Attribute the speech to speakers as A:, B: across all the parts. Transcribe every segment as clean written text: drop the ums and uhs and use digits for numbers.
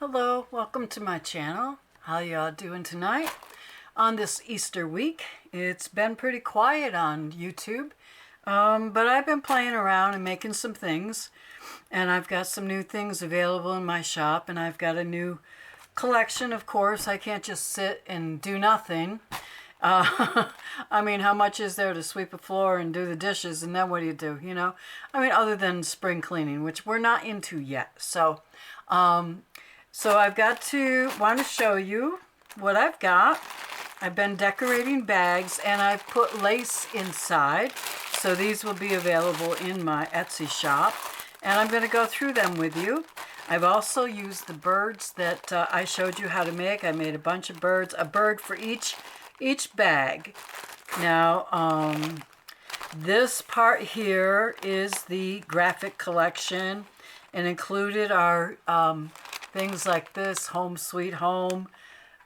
A: Hello, welcome to my channel. How y'all doing tonight? On this Easter week, it's been pretty quiet on YouTube, but I've been playing around and making some things, and I've got some new things available in my shop, and I've got a new collection. Of course, I can't just sit and do nothing. I mean, how much is there to sweep a floor and do the dishes, and then what do you do, you know? I mean, other than spring cleaning, which we're not into yet. So I've want to show you what I've got. I've been decorating bags, and I've put lace inside. So these will be available in my Etsy shop, and I'm going to go through them with you. I've also used the birds that I showed you how to make. I made a bunch of birds, a bird for each bag. Now, this part here is the graphic collection, and included are things like this, Home Sweet Home.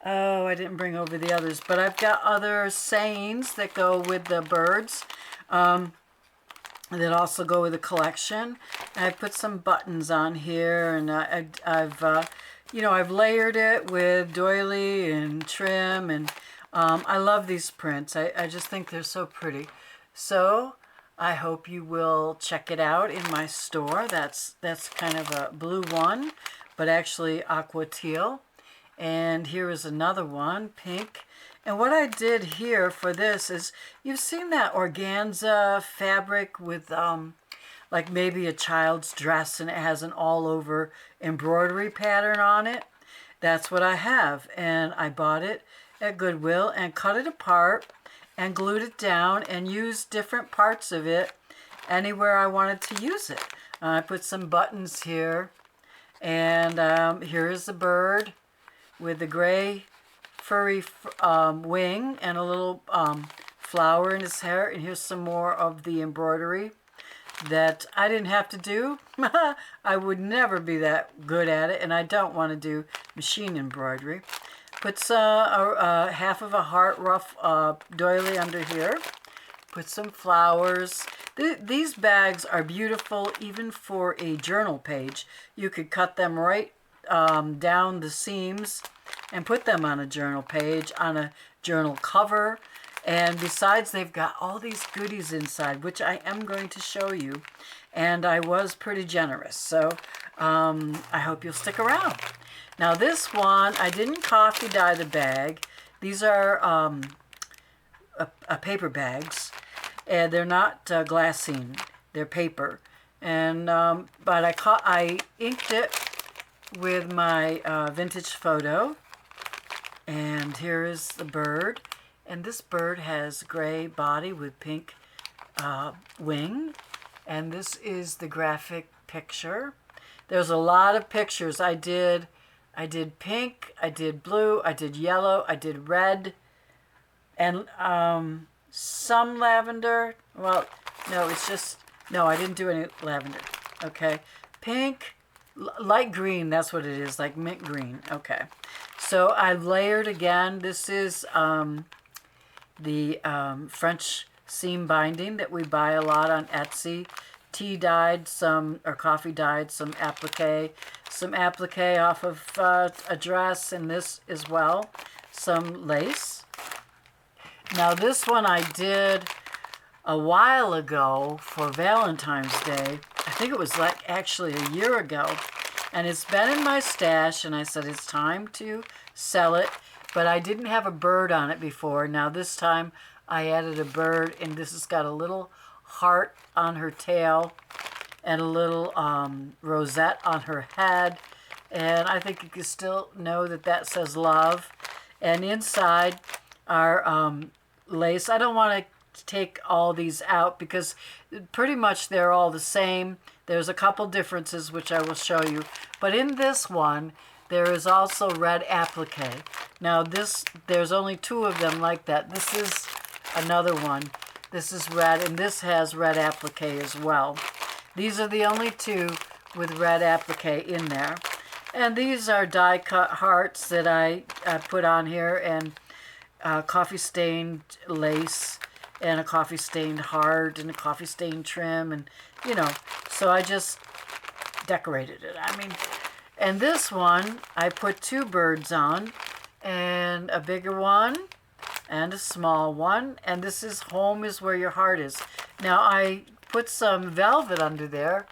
A: Oh, I didn't bring over the others, but I've got other sayings that go with the birds that also go with the collection. And I put some buttons on here, and I've layered it with doily and trim, and I love these prints. I just think they're so pretty. So I hope you will check it out in my store. That's kind of a blue one, but actually aqua teal. And here is another one, pink. And what I did here for this is, you've seen that organza fabric with like maybe a child's dress, and it has an all over embroidery pattern on it. That's what I have, and I bought it at Goodwill and cut it apart and glued it down and used different parts of it anywhere I wanted to use it. I put some buttons here, and here is the bird with the gray furry wing and a little flower in his hair, and here's some more of the embroidery that I didn't have to do. I would never be that good at it, and I don't want to do machine embroidery. Puts half of a heart rough doily under here. Put some flowers. These bags are beautiful even for a journal page. You could cut them right down the seams and put them on a journal page, on a journal cover. And besides, they've got all these goodies inside, which I am going to show you. And I was pretty generous, so I hope you'll stick around. Now this one, I didn't coffee dye the bag. These are paper bags, and they're not glassine. They're paper. And but I inked it with my vintage photo. And here is the bird. And this bird has gray body with pink wing. And this is the graphic picture. There's a lot of pictures. I did pink, I did blue, I did yellow, I did red, and some lavender. Well, no, I didn't do any lavender. Okay, pink, light green, that's what it is, like mint green. Okay, so I layered again. This is the French seam binding that we buy a lot on Etsy. Tea dyed some, or coffee dyed some applique off of a dress, and this as well, some lace. Now this one I did a while ago for Valentine's Day. I think it was like actually a year ago, and it's been in my stash, and I said it's time to sell it, but I didn't have a bird on it before. Now this time I added a bird, and this has got a little heart on her tail and a little rosette on her head, and I think you can still know that says love. And inside are lace. I don't want to take all these out because pretty much they're all the same. There's a couple differences which I will show you, but in this one there is also red applique. Now there's only two of them like that. This is another one. This is red, and this has red applique as well. These are the only two with red applique in there. And these are die-cut hearts that I put on here, and coffee-stained lace, and a coffee-stained heart, and a coffee-stained trim, and, so I just decorated it. I mean, And this one, I put 2 birds on, and a bigger one and a small one. And this is Home is Where Your Heart Is. Now I put some velvet under there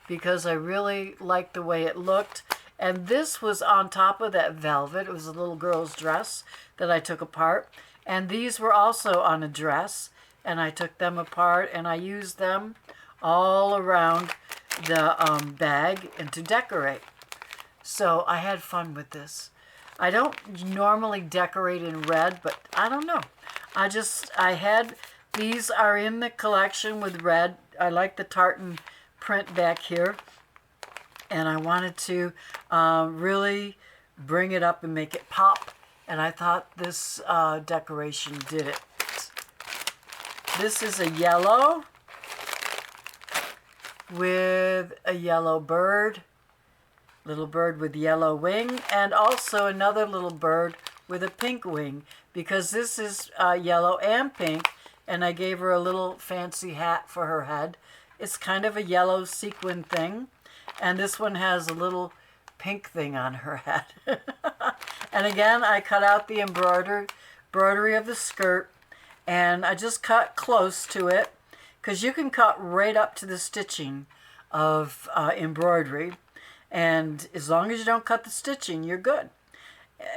A: because I really liked the way it looked. And this was on top of that velvet. It was a little girl's dress that I took apart. And these were also on a dress, and I took them apart and I used them all around the bag and to decorate. So I had fun with this. I don't normally decorate in red, but I don't know. These are in the collection with red. I like the tartan print back here. And I wanted to really bring it up and make it pop. And I thought this decoration did it. This is a yellow with a yellow bird. Little bird with yellow wing, and also another little bird with a pink wing, because this is yellow and pink, and I gave her a little fancy hat for her head. It's kind of a yellow sequin thing, and this one has a little pink thing on her head. And again, I cut out the embroidery of the skirt, and I just cut close to it, because you can cut right up to the stitching of embroidery. And as long as you don't cut the stitching, you're good.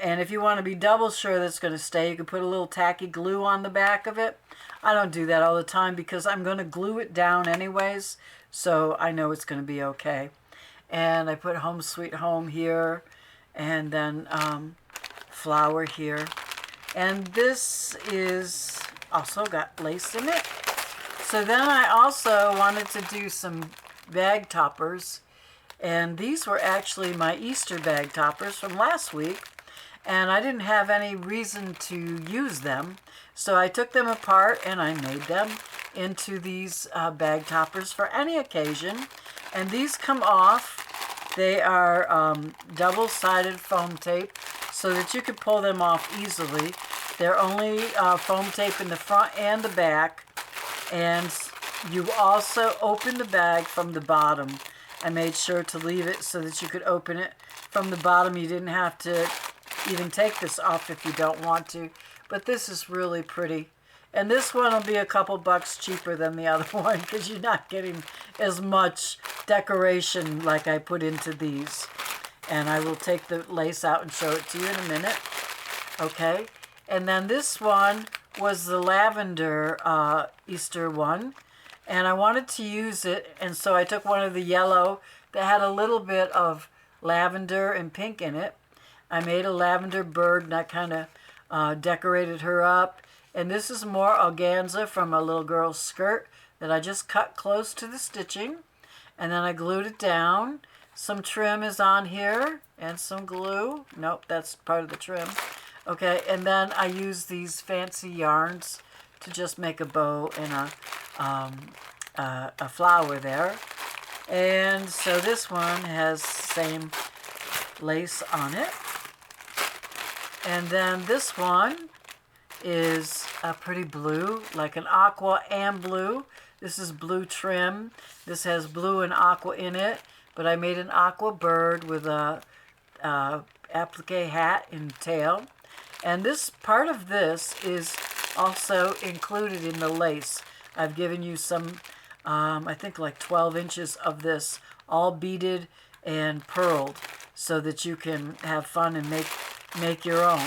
A: And if you want to be double sure that's going to stay, you can put a little tacky glue on the back of it. I don't do that all the time because I'm going to glue it down anyways, so I know it's going to be okay. And I put Home Sweet Home here, and then flower here. And this is also got lace in it. So then I also wanted to do some bag toppers. And these were actually my Easter bag toppers from last week, and I didn't have any reason to use them, so I took them apart and I made them into these bag toppers for any occasion. And these come off. They are double-sided foam tape so that you can pull them off easily. They're only foam tape in the front and the back, and you also open the bag from the bottom. I made sure to leave it so that you could open it from the bottom. You didn't have to even take this off if you don't want to. But this is really pretty. And this one will be a couple bucks cheaper than the other one because you're not getting as much decoration like I put into these. And I will take the lace out and show it to you in a minute. Okay. And then this one was the lavender Easter one. And I wanted to use it, and so I took one of the yellow that had a little bit of lavender and pink in it. I made a lavender bird, and I kind of decorated her up. And this is more organza from a little girl's skirt that I just cut close to the stitching. And then I glued it down. Some trim is on here, and some glue. Nope, that's part of the trim. Okay, and then I used these fancy yarns to just make a bow and a flower there. And so this one has same lace on it. And then this one is a pretty blue, like an aqua and blue. This is blue trim. This has blue and aqua in it, but I made an aqua bird with a applique hat and tail. And this part of this is also included in the lace. I've given you some, I think like 12 inches of this, all beaded and pearled, so that you can have fun and make your own.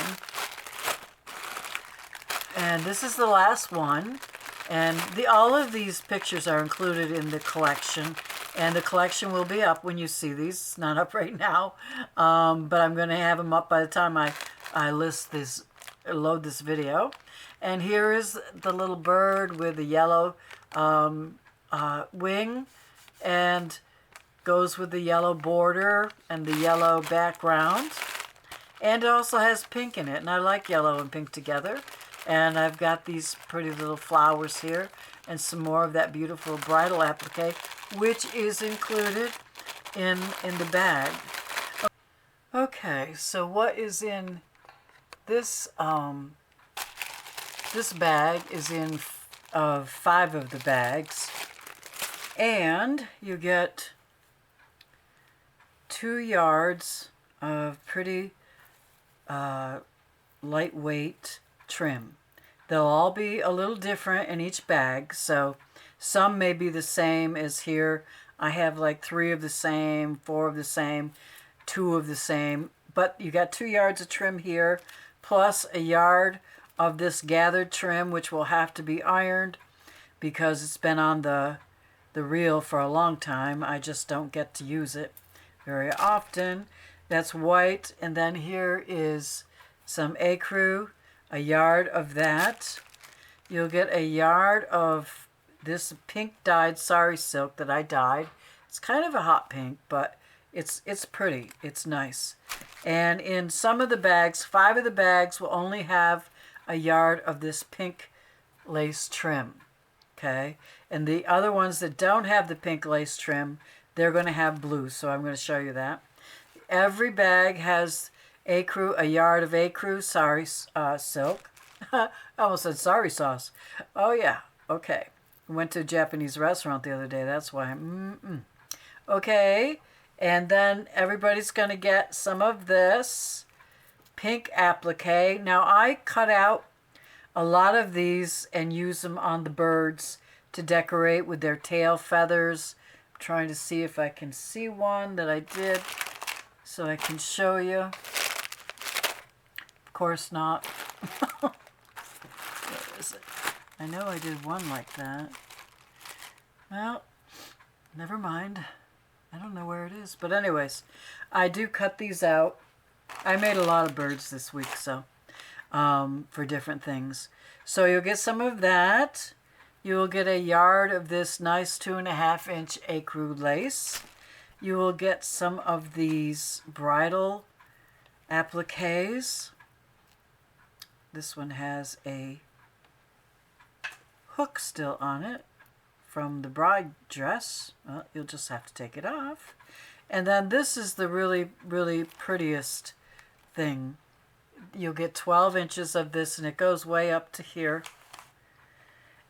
A: And this is the last one. And all of these pictures are included in the collection. And the collection will be up when you see these. It's not up right now, but I'm going to have them up by the time I load this video. And here is the little bird with the yellow wing, and goes with the yellow border and the yellow background. And it also has pink in it, and I like yellow and pink together. And I've got these pretty little flowers here and some more of that beautiful bridal applique, which is included in the bag. Okay, so what is in this this bag is in 5 of the bags, and you get 2 yards of pretty lightweight trim. They'll all be a little different in each bag, so some may be the same as here. I have like 3 of the same, 4 of the same, 2 of the same, but you got 2 yards of trim here, plus a yard of this gathered trim, which will have to be ironed because it's been on the reel for a long time. I just don't get to use it very often. That's white, and then here is some ecru, a yard of that. You'll get a yard of this pink dyed sari silk that I dyed. It's kind of a hot pink, but it's pretty. It's nice. And in some of the bags, 5 of the bags will only have a yard of this pink lace trim. Okay? And the other ones that don't have the pink lace trim, they're going to have blue. So I'm going to show you that. Every bag has ecru, a yard of ecru sari silk. I almost said sari sauce. Oh yeah, okay. Went to a Japanese restaurant the other day. That's why. Okay, and then everybody's going to get some of this pink applique. Now I cut out a lot of these and use them on the birds to decorate with their tail feathers. I'm trying to see if I can see one that I did so I can show you. Of course not. Where is it? I know I did one like that. Well, never mind. I don't know where it is. But anyways, I do cut these out. I made a lot of birds this week, so for different things. So you'll get some of that. You will get a yard of this nice 2.5-inch ecru lace. You will get some of these bridal appliques. This one has a hook still on it from the bride dress. Well, you'll just have to take it off. And then this is the really, really prettiest thing. You'll get 12 inches of this, and it goes way up to here.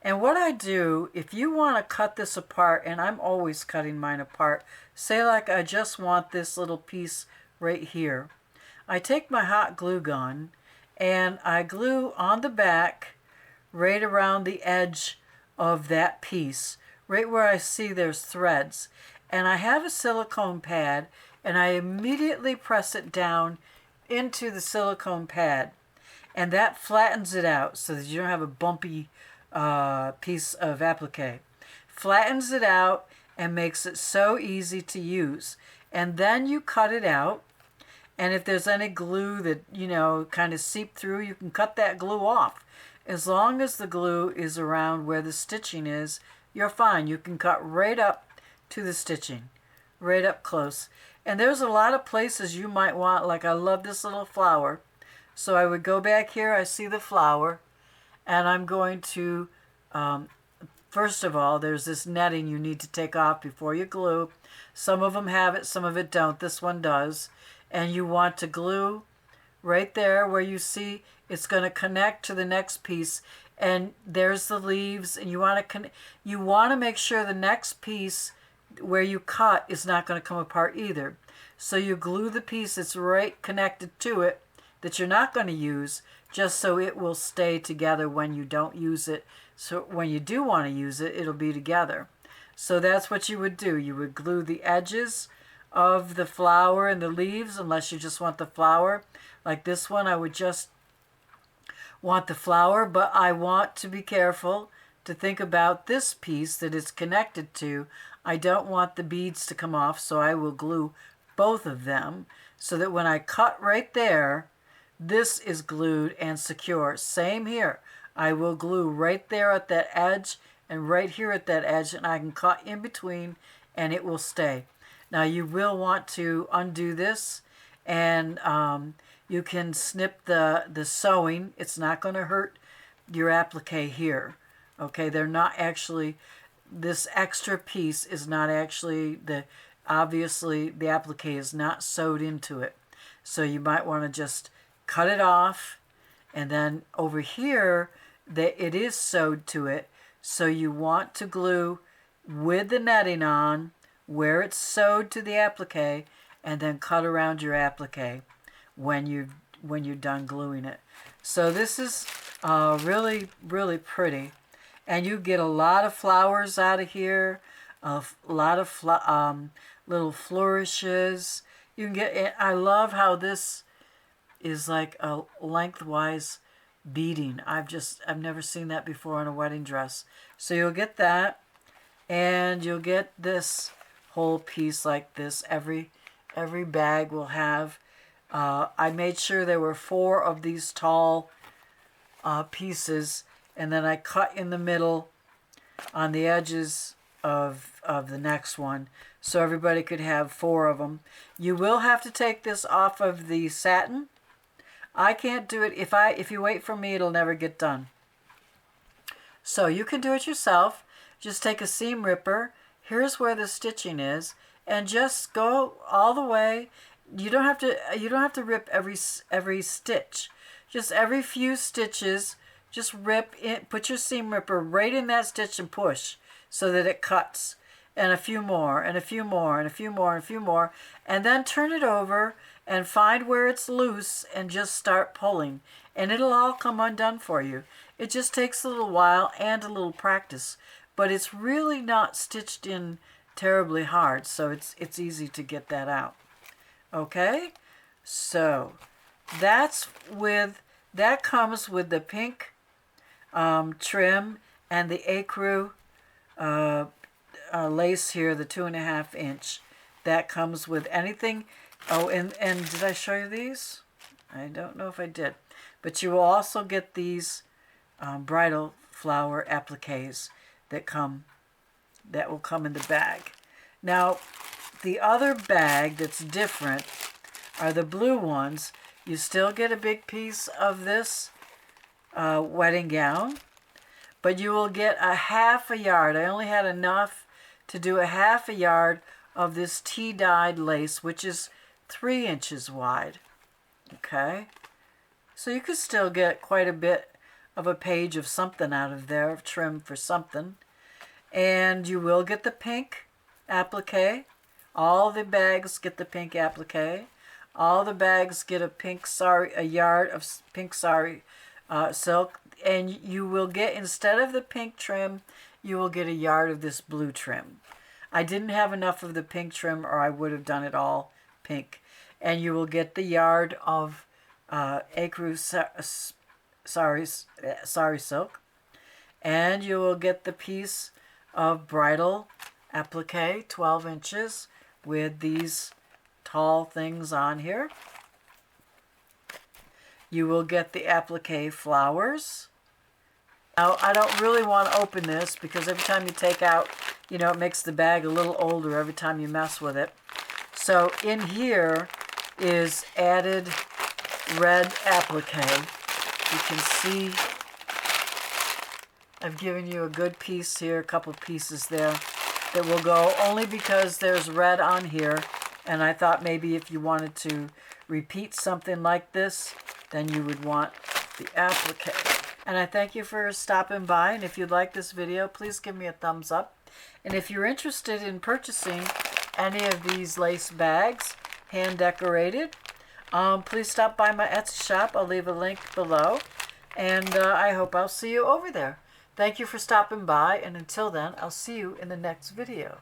A: And what I do, if you want to cut this apart, and I'm always cutting mine apart, say like I just want this little piece right here. I take my hot glue gun and I glue on the back right around the edge of that piece, right where I see there's threads. And I have a silicone pad, and I immediately press it down into the silicone pad. And that flattens it out so that you don't have a bumpy piece of applique. Flattens it out and makes it so easy to use. And then you cut it out, and if there's any glue that, you know, kind of seep through, you can cut that glue off. As long as the glue is around where the stitching is, you're fine. You can cut right up to the stitching, right up close. And there's a lot of places you might want, like I love this little flower. So I would go back here, I see the flower, and I'm going to, first of all, there's this netting you need to take off before you glue. Some of them have it, some of it don't. This one does. And you want to glue right there where you see it's going to connect to the next piece. And there's the leaves, and you want to make sure the next piece where you cut is not going to come apart either. So you glue the piece that's right connected to it that you're not going to use, just so it will stay together when you don't use it. So when you do want to use it, it'll be together. So that's what you would do. You would glue the edges of the flower and the leaves, unless you just want the flower. Like this one, I would just want the flower, but I want to be careful to think about this piece that it's connected to. I don't want the beads to come off, so I will glue both of them so that when I cut right there, this is glued and secure. Same here. I will glue right there at that edge and right here at that edge, and I can cut in between and it will stay. Now you will want to undo this, and you can snip the sewing. It's not going to hurt your applique here. Okay, they're not actually, this extra piece is not actually, obviously the applique is not sewed into it. So you might want to just cut it off, and then over here, it is sewed to it. So you want to glue with the netting on where it's sewed to the applique, and then cut around your applique when you're done gluing it. So this is really, really pretty. And you get a lot of flowers out of here, a lot of little flourishes. You can get, I love how this is like a lengthwise beading. I've never seen that before on a wedding dress. So you'll get that, and you'll get this whole piece like this. Every bag will have, I made sure there were 4 of these tall pieces, and then I cut in the middle on the edges of the next one, so everybody could have 4 of them. You will have to take this off of the satin. I can't do it. If you wait for me, it'll never get done. So you can do it yourself. Just take a seam ripper. Here's where the stitching is, and just go all the way. You don't have to rip every stitch. Just every few stitches, just rip in, put your seam ripper right in that stitch and push so that it cuts. And a few more, and a few more, and a few more, and a few more. And then turn it over and find where it's loose and just start pulling. And it'll all come undone for you. It just takes a little while and a little practice. But it's really not stitched in terribly hard, so it's easy to get that out. Okay? So that comes with the pink trim and the ecru lace here, the 2.5 inch. That comes with anything. Oh, and did I show you these? I don't know if I did. But you will also get these bridal flower appliques that will come in the bag. Now, the other bag that's different are the blue ones. You still get a big piece of this wedding gown, but you will get a 1/2 yard. I only had enough to do a 1/2 yard of this tea-dyed lace, which is 3 inches wide. Okay? So you could still get quite a bit of a page of something out of there, of trim for something. And you will get the pink applique. All the bags get the pink applique. All the bags get a yard of pink sari silk. And you will get, instead of the pink trim, you will get a yard of this blue trim. I didn't have enough of the pink trim, or I would have done it all pink. And you will get the yard of ecru sari silk. And you will get the piece of bridal applique, 12 inches, with these tall things on here. You will get the applique flowers. Now, I don't really want to open this because every time you take out, it makes the bag a little older every time you mess with it. So in here is added red applique. You can see I've given you a good piece here, a couple pieces there that will go only because there's red on here, and I thought maybe if you wanted to repeat something like this, then you would want the applique. And I thank you for stopping by, and if you like this video, please give me a thumbs up. And if you're interested in purchasing any of these lace bags, hand decorated, please stop by my Etsy shop. I'll leave a link below, and I hope I'll see you over there. Thank you for stopping by, and until then, I'll see you in the next video.